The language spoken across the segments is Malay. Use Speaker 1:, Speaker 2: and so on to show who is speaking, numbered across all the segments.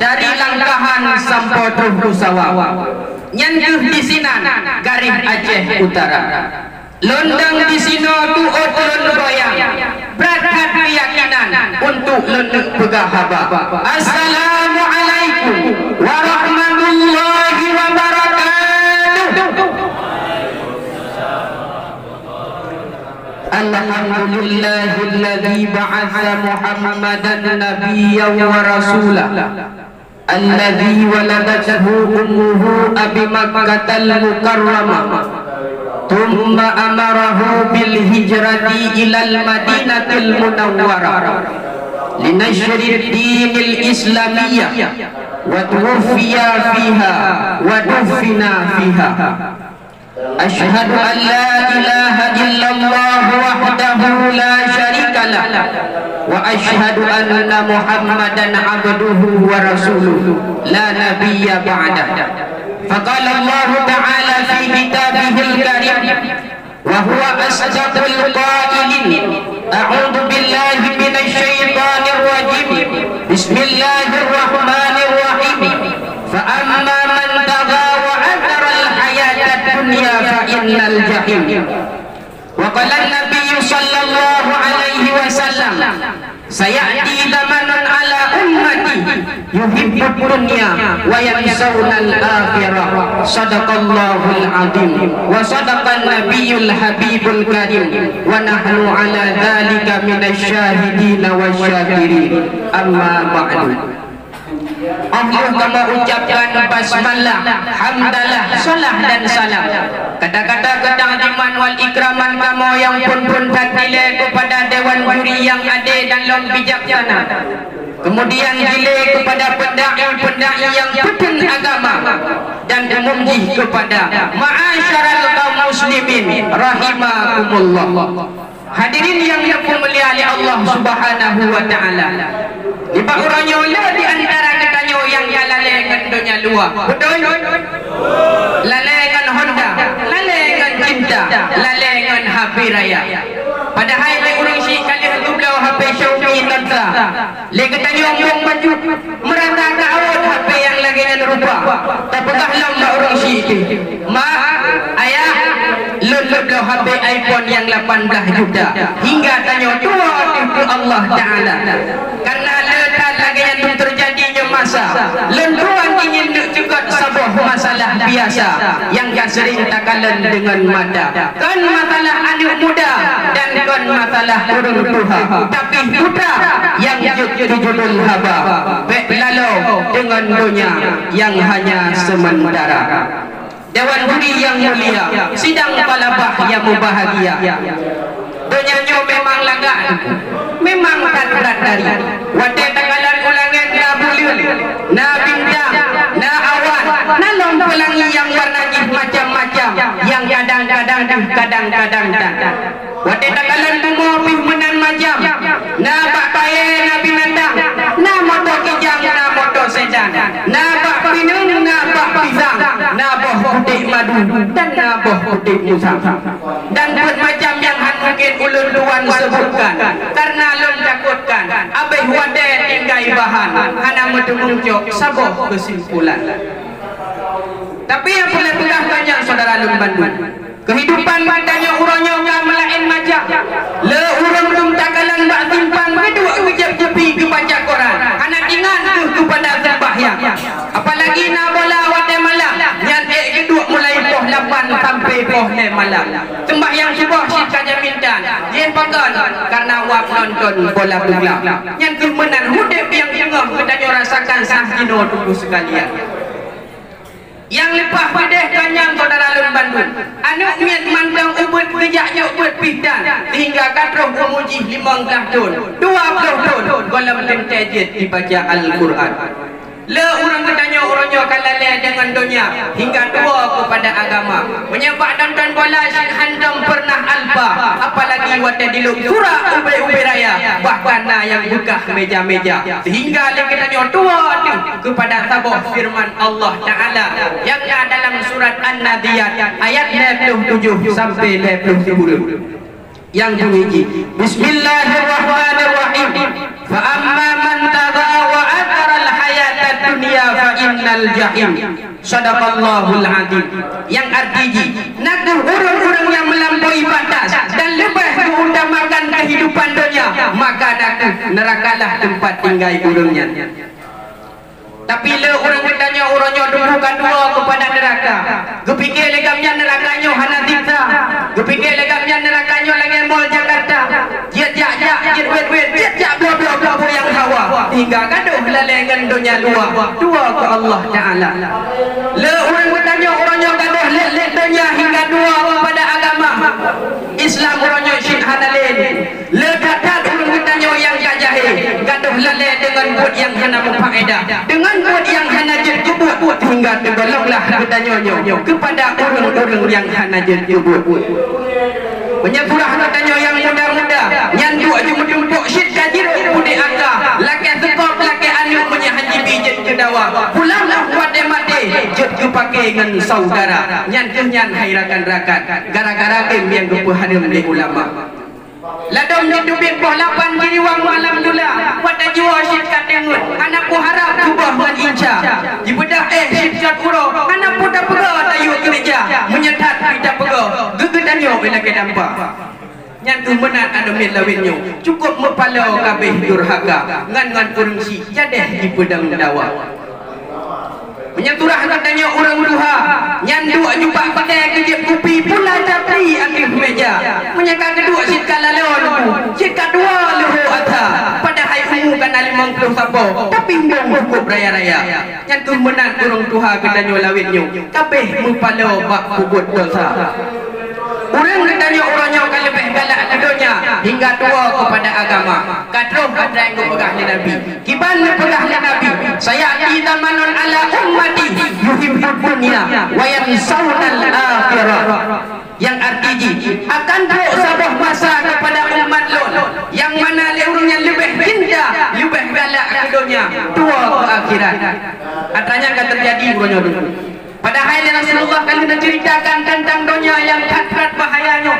Speaker 1: Dari Langkahan sampai Trubusawa, nyentuh di Sinan, Garih Aceh Utara, londang di sino tuot lon goyang, berkat keyakinan untuk lendek pegahaba. Assalamualaikum warahmatullahi wabarakatuh. Alhamdulillahilladzi ba'atha Muhammadan nabiyyan wa rasulah alladzi waladathu ummuhu abi Makkatal mukarramah thumma amarahu bil hijrati ilal madinatil munawwarah linashri dinil islamiyyah wa tuwfiya fiha wa dufina fiha. Asyhadu an la ilaha illallah wahdahu la syarikalah wa asyhadu anna Muhammadan abduhu wa rasuluhu la nabiyya ba'dah. Faqala Allah ta'ala fi kitabihil karim wa huwa asdaqul qailin. A'udzu billahi minasy syaithanir rajim. Bismillahirrahmanirrahim. Fa amma man tagha wa athara al-hayata dunya fa innal jahim. Wa qala an-nabiy sallallahu alaihi wasallam sayati zamanun ala ummati yuhibbud dunya wa yansawna al-akhirah. Sadaqallahul azim wa sadaqan nabiyyul habibul karim wa nahnu ala dzalika minasyahidin wasyakirin. Amma ba'du. Allah kama ucapkan basmalah, hamdalah, salah dan salam. Kata-kata ketangziman wal ikraman kamu yang pun tadile kepada dewan juri yang adil dan lom bijaksana. Kemudian dile kepada pendai-pendai yang peden agama dan umumji kepada ma'asyaral kaum muslimin rahimakumullah. Hadirin yang dimuliakan oleh Allah Subhanahu wa taala. Di pakuranyo la di antara ketanyo yang lalegan dunia luar. Betul? Lalegan Honda, lalegan cinta, lalegan HP raya. Padahal le urang si kali belau HP Xiaomi Tatra. Le ketanyo yang baju merata ka awak HP yang lagi nan rupa. Tapakah lamba urang si itu. Ma ayah belau HP iPhone yang 18 juta. Hingga tanyo tua itu Allah Taala. Karena lagi yang terjadinya masa lentuan ingin juga sebuah masalah biasa yang sering takalan dengan mata kan masalah anak muda dan kan masalah urang tuha tapi putra yang jujurul haba lalu dengan dunia yang hanya sementara. Dewan juri yang mulia, sidang palabah yang bahagia. Dunia memang lagak, memang berat dari wadah takalan ulangan na bulil, na bintang, na awan, na lompelangi yang warnanya macam-macam, yang kadang-kadang tak. Wadah takalan bumopih menan macam, na bakpaye, na binatang, na motor kijang, na motor sedan, na bak pinung, na bak pisang, na boh putih madu, dan na boh putih musang. Dan macam yang mungkin ulun tuan sebutkan karena lun takutkan abih wadah tinggai bahan hana medemungcok saboh kesimpulan. Tapi yang boleh tegahkannya saudara lun Bandung, kehidupan badanya urangnya melain macam le urang tum takalan bak timpang kedua kejap jepi ke baca Quran hana ingat kepada sembahyang apalagi na bola wadah malam yang kedua mulai poh 8 sampai poh 6 malam sembahyang subuh si kaja minta dia pagan karena wak nonton bola bola yang kemenan hudep yang tengah kedanya rasakan sah dino tunggu sekalian. Yang lepas pedeh kanyang saudara lun Bandung anak miat mandang ubud kejaknya ubud pihdan hingga katroh memuji 15 tahun 20 tahun dalam temtajid dibaca Al-Quran. Le orang katanya orangnya kalale dengan dunia hingga tua kepada agama menyebab nonton bola handam pernah alba apalagi wadah diluk surah ubai raya bahkan yang buka meja-meja sehingga le katanya tua kepada sabah firman Allah Taala yang dalam surat An-Nadiyat ayat 27 sampai 30. yang bunyi Bismillahirrahmanirrahim. Fa amma man tagha wa athara al-hayata dunya fa innal jahim. Sadaqallahul azim. Yang artinya nak orang-orang yang melampaui batas dan lebih mengutamakan kehidupan dunia, maka nerakalah tempat tinggal orangnya. Tapi le orang bertanya orangnya dumbukan dua kepada neraka. Gepikir legamnya nerakanya hana tikta. Gepikir legamnya nerakanya lagi mall Jakarta. Jat bla bla bla yang hawa. Hingga gaduh lalengan dunia dua ke Allah Taala. Le orang bertanya orangnya gaduh le dunia hingga dua kepada agama Islam orangnya syirk hanalin. Le datat orang bertanya yang jahil gaduh lale dengan buat yang hana berfaedah. Dengan buat yang hana jebut hingga tergolonglah bertanya kepada orang-orang yang hana jebut. Penyepurah katanya yang muda-muda yang dua jumpa syit kajir budi aka laki sekop laki anu punya haji bijet ke dawa pulanglah wade mati jet ke pakai dengan saudara nyan hairakan rakan gara-gara game yang kepuharim di ulama ladong didubik boh 8 giriwang malam dula pada jiwa syit katengut anak ku harap kubah dengan inca dibedah syit kat uro anak ku dah pegah tayu gereja menyetat kita pegah gegedanyo bila ke dampak nyan tu menat ada min lawinyo cukup mepalau kabeh durhaka ngan urang si jadeh di pedang dawa menyenturah katanya orang duha nyan dua jumpa pakai kejep kupi pula capri akhir meja menyeka kedua sit kalalon sit kedua luhu atha pada hai ungu kan 50 sabo tapi ndong cukup raya-raya nyan tu menat orang duha katanya lawinyo kabeh mepalau bak pubut dosa. Orang katanya orangnya akan lebih galak dunia hingga dua kepada agama. Kadroh pada yang pegah di Nabi. Kiban pegah di Nabi. Saya kita manun ala ummati yuhibbud dunya wa yansawna al-akhirah. Yang artinya akan teruk sabah masa kepada umat lo yang mana orangnya lebih cinta, lebih galak ke dunia, dua ke akhirat. Adanya akan terjadi orangnya dulu. Padahal Rasulullah kalau menceritakan tentang dunia yang sangat bahayanya.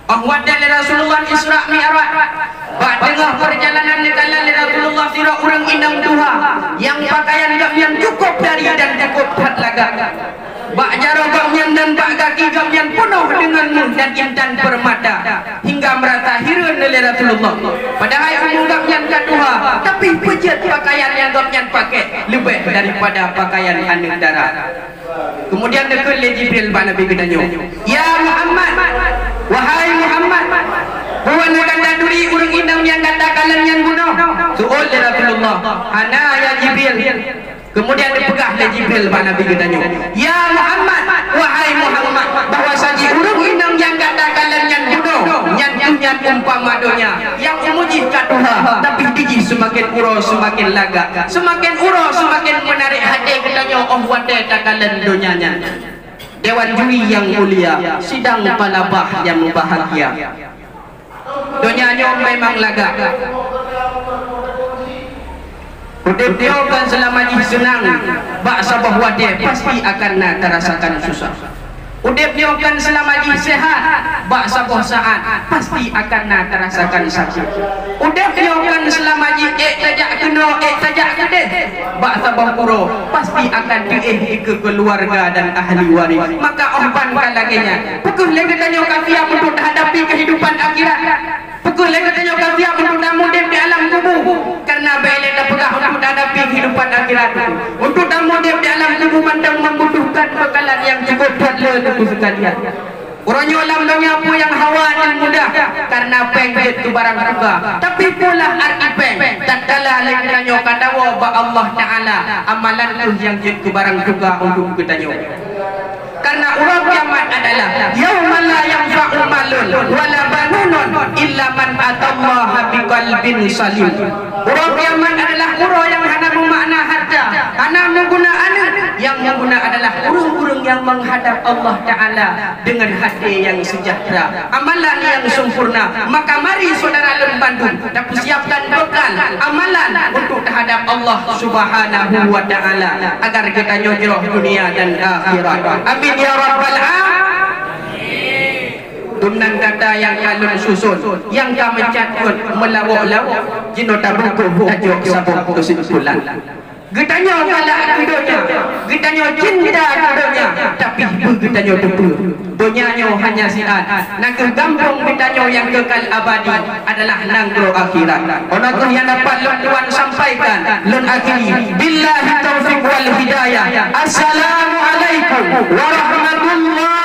Speaker 1: Ahwadan Rasulullah Isra Mi'raj. Bak tengah perjalanan dekalan Rasulullah sira urang indang duha yang pakaian yang cukup dari dan cukup hat laga. Bak jaro gamyan dan bak kaki gamyan penuh dengan muh dan intan permata hingga merasa hiran oleh Rasulullah. Padahal umum gamyan kaduha tapi pejat pakaian yang gamyan pakai lebih daripada pakaian anu darah. Kemudian dekul Jibril pada Nabi katanya, "Ya Muhammad, wahai Muhammad, bukan akan daduri urang indang yang katakan yang bunuh." Soal Rasulullah, "Ana ya Jibril." Kemudian dipegah oleh Jibril pada Nabi katanya, "Ya Muhammad, wahai Muhammad, bahwa saji urang indang yang katakan yang bunuh, yang umpama dunia, yang memuji kaduha, tapi biji semakin uro semakin laga, semakin uro semakin menarik hati katanya oh wate takalan dunianya." Dewan juri yang mulia, sidang palabah yang bahagia. Dunianya memang laga. Udip dia kan selama ini senang, bak sabah wadah pasti akan terasakan susah. Udip dia kan selama ini sehat, bak sabah saat pasti akan terasakan sakit. Udip dia kan selama ini tajak kena, tajak kedeh, bak sabah kuro pasti akan ke keluarga dan ahli waris. Maka umpan kalaginya, pukul lagi tanya kafiah untuk hadapi kehidupan akhirat. Pukul lagi tanya kafiah untuk mudip di alam kubur. Karena bila dah pegah untuk hadapi kehidupan akhirat, untuk tamu dia di alam tubuh mandang membutuhkan bekalan yang cukup padle tubuh sekalian. Orangnya alam dunia apa yang hawa dan mudah karena pengjet ke barang juga. Tapi pula arti peng tak kalah lagi tanya kata wa Allah Taala amalan tu yang jet ke barang juga untuk kita tanya. Karena orang kiamat adalah yaumul la yanfa'u malun wala banun illa man atallaha biqalbin salim. Orang kiamat adalah orang yang hanya bermakna harta, hanya menggunakan yang mengguna adalah urung-urung yang menghadap Allah Ta'ala dengan hati yang sejahtera, amalan yang sempurna. Maka mari saudara lem Bandung dan persiapkan bekal amalan untuk terhadap Allah Subhanahu wa Ta'ala agar kita nyojroh dunia dan akhirat. Amin ya rabbal alamin. tunan kata yang kalun susun yang kami catut melawak-lawak jino tabuku tajuk sabuk kesimpulan. Getanyo galak kedonya, getanyo cinta kedonya, tapi getanyo debu. Donyanyo hanya siat. Nang kampung getanyo yang kekal abadi adalah nanggro akhirat. Ono yang dapat Tuan sampaikan lun akhiri. Billahi taufiq wal hidayah. Assalamualaikum warahmatullahi